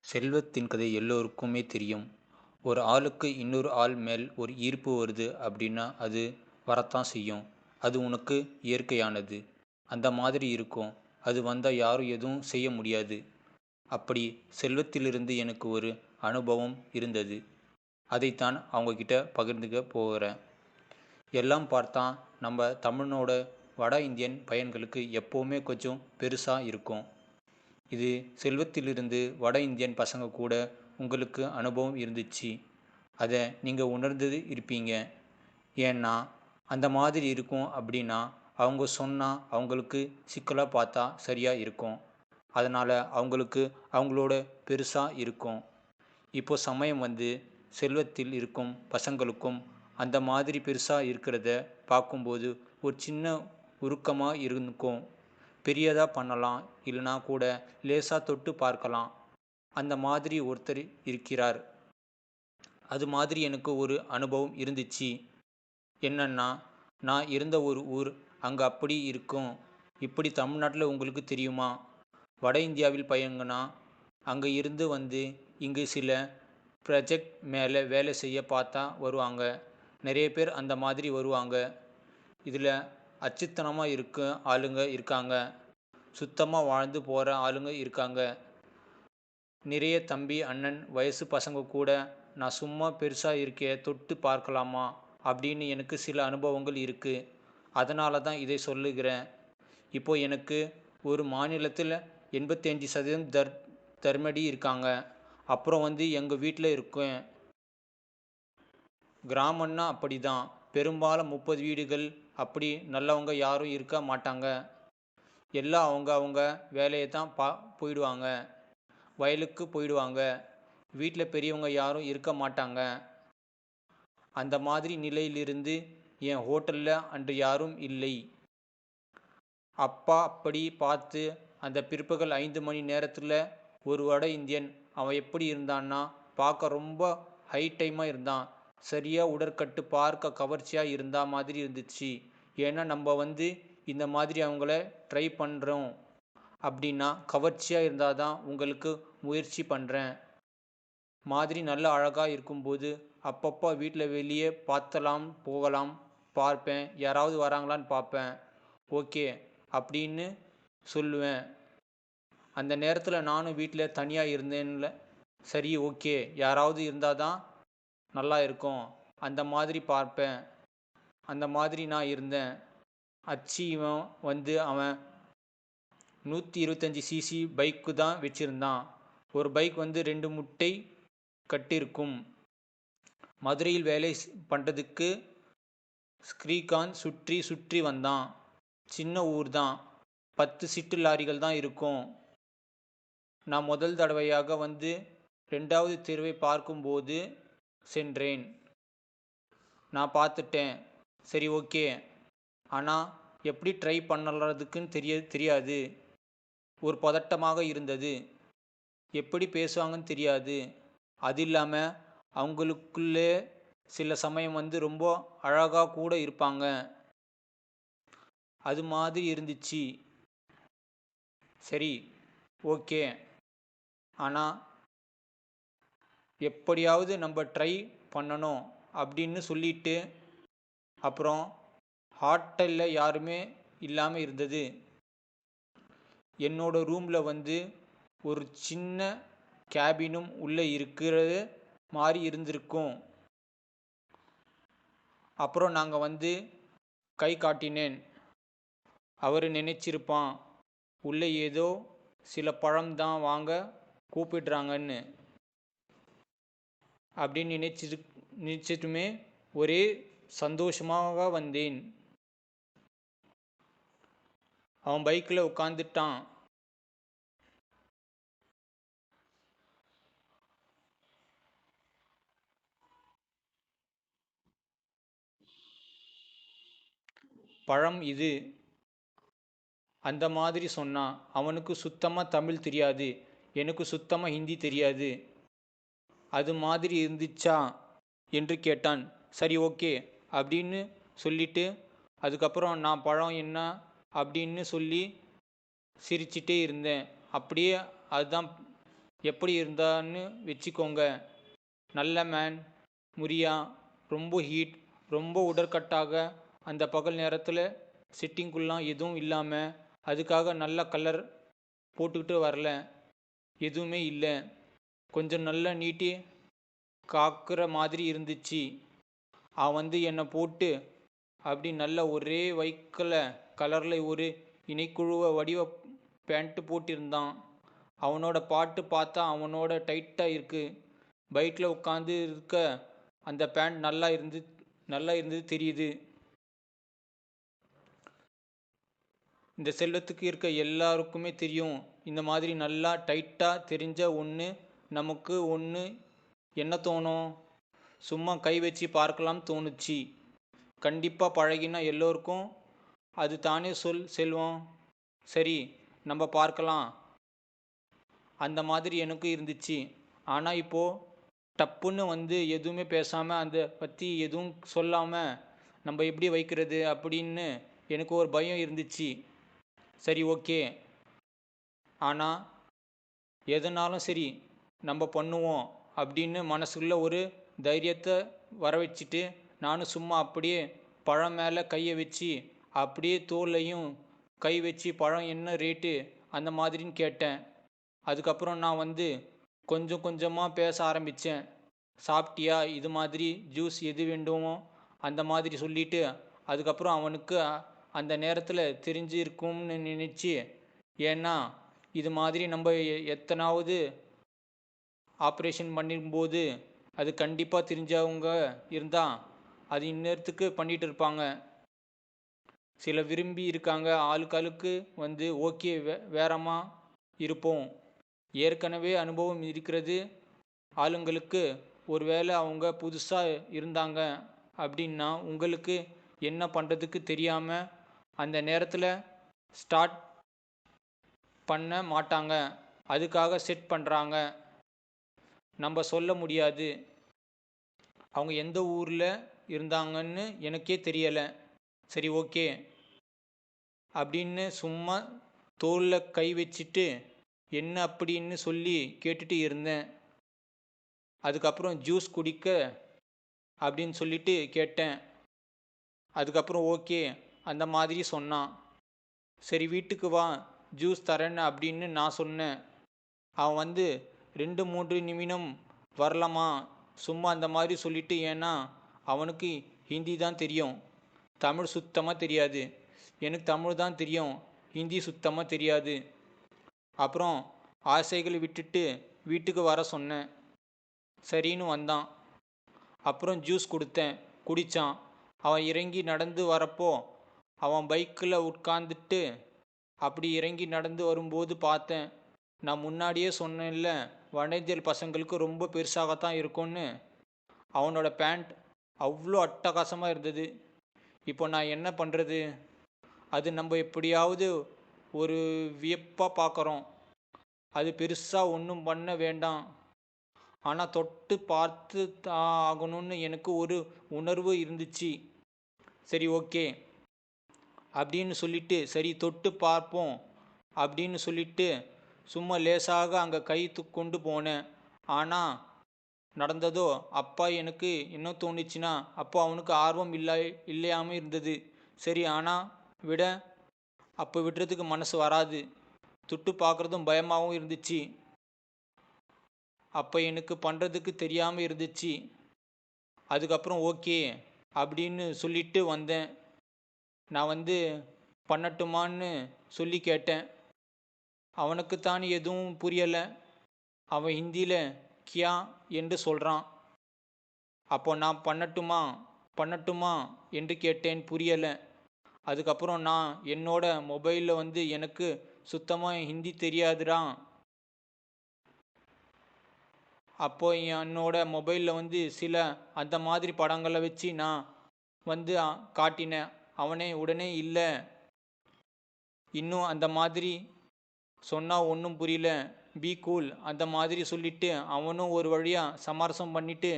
செல்வத்தின் கதை எல்லோருக்குமே தெரியும். ஒரு ஆளுக்கு இன்னொரு ஆள் மேல் ஒரு ஈர்ப்பு வருது அப்படின்னா அது வரத்தான் செய்யும். அது உனக்கு இயற்கையானது. அந்த மாதிரி இருக்கும். அது வந்தால் யாரும் எதுவும் செய்ய முடியாது. அப்படி செல்வத்திலிருந்து எனக்கு ஒரு அனுபவம் இருந்தது. அதைத்தான் அவங்கக்கிட்ட பகிர்ந்துக்க போகிறேன். எல்லாம் பார்த்தா நம்ம தமிழனோட வட இந்தியன் பையன்களுக்கு எப்போவுமே கொஞ்சம் பெருசாக இருக்கும். இது செல்வத்திலிருந்து வட இந்தியன் பசங்க கூட உங்களுக்கு அனுபவம் இருந்துச்சு. அதை நீங்கள் உணர்ந்தது இருப்பீங்க. ஏன்னா அந்த மாதிரி இருக்கும் அப்படின்னா அவங்க சொன்னால் அவங்களுக்கு சிக்கலாக பார்த்தா சரியாக இருக்கும். அதனால் அவங்களுக்கு அவங்களோட பெருசாக இருக்கும். இப்போ சமயம் வந்து செல்வத்தில் இருக்கும் பசங்களுக்கும் அந்த மாதிரி பெருசாக இருக்கிறத பார்க்கும்போது ஒரு சின்ன உருக்கமாக இருக்கும். பெரியதாக பண்ணலாம், இல்லைனா கூட லேசாக தொட்டு பார்க்கலாம். அந்த மாதிரி ஒருத்தர் இருக்கிறார். அது மாதிரி எனக்கு ஒரு அனுபவம் இருந்துச்சு. என்னன்னா, நான் இருந்த ஒரு ஊர் அங்கே அப்படி இருக்கும். இப்படி தமிழ்நாட்டில் உங்களுக்கு தெரியுமா? வட இந்தியாவில் பையங்கன்னா அங்கே இருந்து வந்து இங்கு சில ப்ராஜெக்ட் மேலே வேலை செய்ய பார்த்தா வருவாங்க. நிறைய பேர் அந்த மாதிரி வருவாங்க. இதில் அச்சுத்தனமாக இருக்க ஆளுங்க இருக்காங்க. சுத்தமாக வாழ்ந்து போகிற ஆளுங்க இருக்காங்க. நிறைய தம்பி அண்ணன் வயசு பசங்க கூட நான் சும்மா பெருசாக இருக்கே தொட்டு பார்க்கலாமா அப்படின்னு எனக்கு சில அனுபவங்கள் இருக்குது. அதனால தான் இதை சொல்லுகிறேன். இப்போது எனக்கு ஒரு மாநிலத்தில் 85% தர்மடி இருக்காங்க. அப்புறம் வந்து எங்கள் வீட்டில் இருக்கேன். கிராமம்னா அப்படி தான். பெரும்பாலும் 30 வீடுகள். அப்படி நல்லவங்க யாரும் இருக்க மாட்டாங்க. எல்லாம் அவங்க அவங்க வேலையை தான் போயிடுவாங்க. வயலுக்கு போயிடுவாங்க. வீட்டில் பெரியவங்க யாரும் இருக்க மாட்டாங்க. அந்த மாதிரி நிலையிலிருந்து என் ஹோட்டலில் அன்று யாரும் இல்லை. அப்பா அப்படி பார்த்து அந்த பிற்பகல் 5 மணி நேரத்தில் ஒரு வட இந்தியன் அவன் எப்படி இருந்தான்னா பார்க்க ரொம்ப ஹை டைமாக இருந்தான். சரியாக உடற்கட்டு பார்க்க கவர்ச்சியாக இருந்தா மாதிரி இருந்துச்சு. ஏன்னா நம்ம வந்து இந்த மாதிரி அவங்கள ட்ரை பண்ணுறோம் அப்படின்னா கவர்ச்சியாக இருந்தால் தான் உங்களுக்கு முயற்சி பண்ணுறேன் மாதிரி நல்ல அழகாக இருக்கும்போது அப்பப்போ வீட்டில் வெளியே பார்த்தலாம் போகலாம் பார்ப்பேன். யாராவது வராங்களான்னு பார்ப்பேன். ஓகே அப்படின்னு சொல்லுவேன். அந்த நேரத்தில் நானும் வீட்டில் தனியாக இருந்தேன்ல. சரி ஓகே யாராவது இருந்தால் தான் நல்லா இருக்கும். அந்த மாதிரி பார்ப்பேன். அந்த மாதிரி நான் இருந்தேன். இவன் வந்து அவன் 125 சிசி பைக்கு தான் வச்சுருந்தான். ஒரு பைக் வந்து 2 முட்டை கட்டிருக்கும். மதுரையில் வேலை பண்ணுறதுக்கு ஸ்ரீகாந்த் சுற்றி சுற்றி வந்தான். சின்ன ஊர் தான். 10 சிட்டு லாரிகள் தான் இருக்கும். நான் முதல் தடவையாக வந்து 2வது தெருவை பார்க்கும்போது சென்றேன். நான் பார்த்துட்டேன். சரி ஓகே. ஆனால் எப்படி ட்ரை பண்ணறதுக்குன்னு தெரியாது. ஒரு பதட்டமாக இருந்தது. எப்படி பேசுவாங்கன்னு தெரியாது. அது இல்லாமல் அவங்களுக்குள்ளே சில சமயம் வந்து ரொம்ப அழகாக கூட இருப்பாங்க. அது மாதிரி இருந்துச்சு. சரி ஓகே. ஆனால் எப்படியாவது நம்ம ட்ரை பண்ணணும் அப்படின்னு சொல்லிட்டு அப்புறம் ஹாட்டலில் யாருமே இல்லாமல் இருந்தது. என்னோட ரூமில் வந்து ஒரு சின்ன கேபினும் உள்ளே இருக்கிறது மாதிரி இருந்திருக்கும். அப்புறம் நாங்கள் வந்து கை காட்டினேன். அவர் நினைச்சிருப்பான் உள்ளே ஏதோ சில பழம் தான் வாங்க கூப்பிடுறாங்கன்னு. அப்படின்னு நினைச்சிட்டுமே ஒரே சந்தோஷமாக வந்தேன். அவன் பைக்கில் உட்காந்துட்டான். பழம் இது அந்த மாதிரி சொன்னான். அவனுக்கு சுத்தமாக தமிழ் தெரியாது. எனக்கு சுத்தமாக ஹிந்தி தெரியாது. அது மாதிரி இருந்துச்சா என்று கேட்டான். சரி ஓகே அப்படின்னு சொல்லிட்டு அதுக்கப்புறம் நான் பழம் என்ன அப்படின்னு சொல்லி சிரிச்சிட்டே இருந்தேன். அப்படியே அதுதான் எப்படி இருந்தான்னு வச்சுக்கோங்க. நல்ல மேன், முரியா, ரொம்ப ஹீட், ரொம்ப உடற்கட்டாக அந்த பகல் நேரத்தில் செட்டிங்குலாம் எதுவும் இல்லாமல் அதுக்காக நல்ல கலர் போட்டுக்கிட்டு வரல, எதுவுமே இல்லை. கொஞ்சம் நல்லா நீட்டி காக்கிற மாதிரி இருந்துச்சு. அவன் என்னை போட்டு அப்படி நல்ல ஒரே வைக்கல கலரில் ஒரு இணைக்குழுவ வடிவ பேண்ட்டு போட்டிருந்தான். அவனோட பாட்டு பார்த்தா அவனோட டைட்டாக இருக்கு. பைக்கில் உட்காந்து இருக்க அந்த பேண்ட் நல்லா இருந்தது தெரியுது. இந்த செல்வத்துக்கு இருக்க எல்லாருக்குமே தெரியும், இந்த மாதிரி நல்லா டைட்டாக தெரிஞ்ச ஒன்று நமக்கு ஒன்று என்ன தோணும், சும்மா கை வச்சு பார்க்கலாம் தோணுச்சு. கண்டிப்பாக பழகினா எல்லோருக்கும் அது தானே செல்வம். சரி, நம்ம பார்க்கலாம். அந்த மாதிரி எனக்கு இருந்துச்சு. ஆனால் இப்போது டப்புன்னு எதுவுமே பேசாமல் அதை பற்றி எதுவும் சொல்லாமல் நம்ம எப்படி வைக்கிறது அப்படின்னு எனக்கு ஒரு பயம் இருந்துச்சு. சரி, ஓகே, ஆனால் எதனாலும் சரி நம்ம பண்ணுவோம் அப்படின்னு மனசுக்குள்ள ஒரு தைரியத்தை வர வச்சுட்டு நானும் சும்மா அப்படியே பழம் மேலே கையை வச்சு அப்படியே தோல்லையும் கை வச்சு பழம் என்ன ரேட்டு அந்த மாதிரின்னு கேட்டேன். அதுக்கப்புறம் நான் கொஞ்சம் கொஞ்சமாக பேச ஆரம்பித்தேன். சாப்பிட்டியா, இது மாதிரி ஜூஸ் எது வேண்டுமோ அந்த மாதிரி சொல்லிட்டு அதுக்கப்புறம் அவனுக்கு அந்த நேரத்தில் தெரிஞ்சிருக்கும்னு நினச்சி, ஏன்னா இது மாதிரி நம்ம எத்தனாவது ஆப்ரேஷன் பண்ணும்போது அது கண்டிப்பாக தெரிஞ்சவங்க இருந்தால் அது இந்நேரத்துக்கு பண்ணிகிட்டு இருப்பாங்க. சில விரும்பி இருக்காங்க ஆளுக்கு ஓகே வேறமா இருப்போம். ஏற்கனவே அனுபவம் இருக்கிறது ஆளுங்களுக்கு. ஒருவேளை அவங்க புதுசாக இருந்தாங்க அப்படின்னா உங்களுக்கு என்ன பண்ணுறதுக்கு தெரியாமல் அந்த நேரத்தில் ஸ்டார்ட் பண்ண மாட்டாங்க. அதுக்காக செட் பண்ணுறாங்க. நம்ம சொல்ல முடியாது அவங்க எந்த ஊரில் இருந்தாங்கன்னு எனக்கே தெரியலை. சரி, ஓகே அப்படின்னு சும்மா தோளில் கை வச்சுட்டு என்ன அப்படின்னு சொல்லி கேட்டுட்டு இருந்தேன். அதுக்கப்புறம் ஜூஸ் குடிக்க அப்படின்னு சொல்லிட்டு கேட்டேன். அதுக்கப்புறம் ஓகே அந்த மாதிரி சொன்னான். சரி, வீட்டுக்கு வா, ஜூஸ் தரேன்னு அப்படின்னு நான் சொன்னேன். அவன் 2-3 நிமிடம் வரலாமா சும்மா அந்த மாதிரி சொல்லிட்டு, ஏன்னா அவனுக்கு ஹிந்தி தான் தெரியும், தமிழ் சுத்தமாக தெரியாது. எனக்கு தமிழ் தான் தெரியும், ஹிந்தி சுத்தமாக தெரியாது. அப்புறம் ஆசைகளை விட்டுட்டு வீட்டுக்கு வர சொன்னேன். சரின்னு வந்தான். அப்புறம் ஜூஸ் கொடுத்தேன், குடித்தான். அவன் இறங்கி நடந்து வரப்போ அவன் பைக்கில் உட்காந்துட்டு அப்படி இறங்கி நடந்து வரும்போது பார்த்தேன். நான் முன்னாடியே சொன்னேன்ல, வட இந்தியர் பசங்களுக்கு ரொம்ப பெருசாகத்தான் இருக்கும்னு. அவனோட பேண்ட் அவ்வளோ அட்டகாசமாக இருந்தது. இப்போ நான் என்ன பண்ணுறது? அது நம்ம எப்படியாவது ஒரு வியப்பாக பார்க்குறோம். அது பெருசாக ஒன்றும் பண்ண வேண்டாம், ஆனால் தொட்டு பார்த்து தான் ஆகணும்னு எனக்கு ஒரு உணர்வு இருந்துச்சு. சரி, ஓகே அப்படின்னு சொல்லிட்டு சரி தொட்டு பார்ப்போம் அப்படின்னு சொல்லிட்டு சும்மா லேசாக அங்கே கை கொண்டு போனேன். ஆனால் நடந்ததோ அப்பா எனக்கு என்ன தோணுச்சுன்னா, அப்போ அவனுக்கு ஆர்வம் இல்லையாமல் இருந்தது. சரி, ஆனால் அப்போ விடுறதுக்கு மனசு வராது. தொட்டு பார்க்குறதும் பயமாகவும் இருந்துச்சு. அப்போ எனக்கு பண்ணுறதுக்கு தெரியாமல் இருந்துச்சு. அதுக்கப்புறம் ஓகே அப்படின்னு சொல்லிட்டு வந்தேன். நான் பண்ணட்டுமான்னு சொல்லி கேட்டேன். அவனுக்குத்தான் எதுவும் புரியலை. அவன் ஹிந்தியில் கியா என்று சொல்கிறான். அப்போ நான் பண்ணட்டுமா என்று கேட்டேன், புரியலை. அதுக்கப்புறம் நான் என்னோட மொபைலில் எனக்கு சுத்தமாக ஹிந்தி தெரியாதுடா. அப்போ என்னோட மொபைலில் சில அந்த மாதிரி படங்களை வச்சு நான் காட்டினேன். அவனே உடனே இல்லை, இன்னும் அந்த மாதிரி சொன்னால் ஒன்றும் புரியல, பி கூல் அந்த மாதிரி சொல்லிட்டு அவனும் ஒரு வழியாக சமரசம் பண்ணிட்டு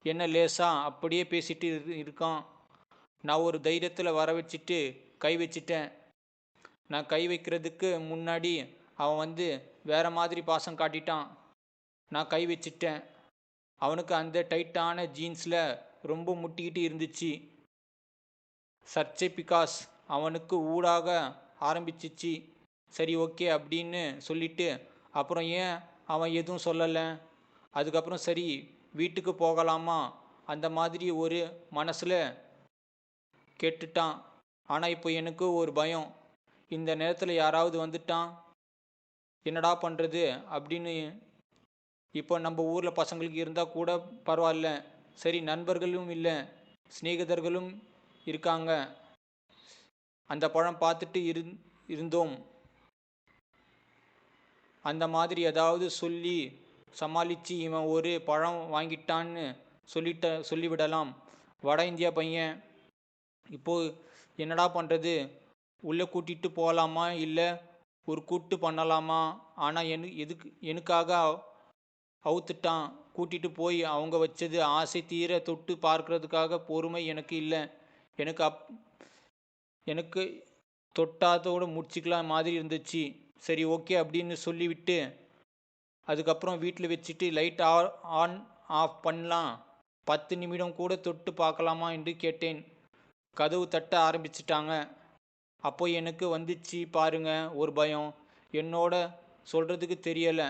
என்ன லேசாக அப்படியே பேசிட்டு இருக்கான். நான் ஒரு தைரியத்தில் வர வச்சுட்டு கை வச்சிட்டேன். நான் கை வைக்கிறதுக்கு முன்னாடி அவன் வேற மாதிரி பாசம் காட்டிட்டான். நான் கை வச்சிட்டேன். அவனுக்கு அந்த டைட்டான ஜீன்ஸில் ரொம்ப முட்டிக்கிட்டு இருந்துச்சு. சர்ச்சை பிகாஸ் அவனுக்கு ஊடாக ஆரம்பிச்சிச்சு. சரி ஓகே அப்படின்னு சொல்லிட்டு அப்புறம் ஏன் அவன் எதுவும் சொல்லலை. அதுக்கப்புறம் சரி வீட்டுக்கு போகலாமா அந்த மாதிரி ஒரு மனசில் கேட்டுட்டான். ஆனால் இப்போ எனக்கு ஒரு பயம், இந்த நேரத்தில் யாராவது வந்துட்டான் என்னடா பண்ணுறது அப்படின்னு. இப்போ நம்ம ஊரில் பசங்களுக்கு இருந்தால் கூட பரவாயில்ல, சரி நண்பர்களும் இல்லை, சிநேகிதர்களும் இருக்காங்க, அந்த பழம் பார்த்துட்டு இருந்தோம். அந்த மாதிரி ஏதாவது சொல்லி சமாளித்து இவன் ஒரு பழம் வாங்கிட்டான்னு சொல்லிவிடலாம். வட இந்தியா பையன். இப்போது என்னடா பண்ணுறது, உள்ளே கூட்டிகிட்டு போகலாமா இல்லை ஒரு கூட்டு பண்ணலாமா. ஆனால் எனக்காக அவுத்துட்டான். கூட்டிகிட்டு போய் அவங்க வச்சது ஆசை தீர தொட்டு பார்க்கறதுக்காக பொறுமை எனக்கு இல்லை. எனக்கு தொட்டாதோடு முடிச்சுக்கலாம் மாதிரி இருந்துச்சு. சரி ஓகே அப்படின்னு சொல்லிவிட்டு அதுக்கப்புறம் வீட்டில் வச்சுட்டு லைட் ஆன் ஆஃப் பண்ணலாம், 10 நிமிடம் கூட தொட்டு பார்க்கலாமா என்று கேட்டேன். கதவு தட்ட ஆரம்பிச்சிட்டாங்க. அப்போ எனக்கு வந்துச்சு பாருங்க ஒரு பயம். என்னோட சொல்கிறதுக்கு தெரியலை.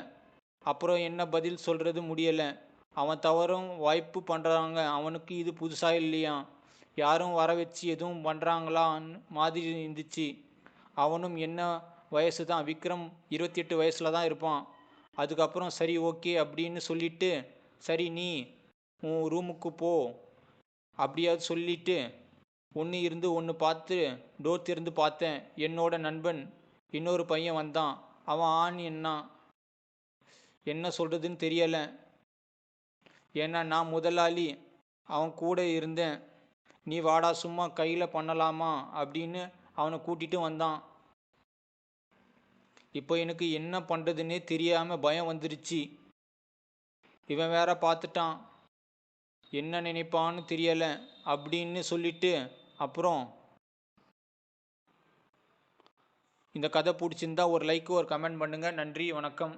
அப்புறம் என்ன பதில் சொல்கிறது முடியலை. அவன் தவறும் வாய்ப்பு பண்ணுறாங்க. அவனுக்கு இது புதுசாக இல்லையா, யாரும் வர வச்சு எதுவும் பண்ணுறாங்களான்னு மாதிரி இருந்துச்சு. அவனும் என்ன வயசு தான், விக்ரம் 28 வயசில் தான் இருப்பான். அதுக்கப்புறம் சரி ஓகே அப்படின்னு சொல்லிட்டு சரி நீ உன் ரூமுக்கு போ அப்படியாவது சொல்லிட்டு ஒன்று இருந்து ஒன்று பார்த்து டோர் திறந்து பார்த்தேன். என்னோட நண்பன் இன்னொரு பையன் வந்தான். அவன் என்ன சொல்கிறதுன்னு தெரியலை. ஏன்னா நான் முதலாளி, அவன் கூட இருந்தேன். நீ வாடா சும்மா கையில் பண்ணலாமா அப்படின்னு அவனை கூட்டிகிட்டு வந்தான். இப்போ எனக்கு என்ன பண்ணுறதுன்னே தெரியாமல் பயம் வந்துருச்சு. இவன் வேற பார்த்துட்டான், என்ன நினைப்பான்னு தெரியலை அப்படின்னு சொல்லிட்டு அப்புறம் இந்த கதை பிடிச்சிருந்தா ஒரு லைக் ஒரு கமெண்ட் பண்ணுங்கள். நன்றி, வணக்கம்.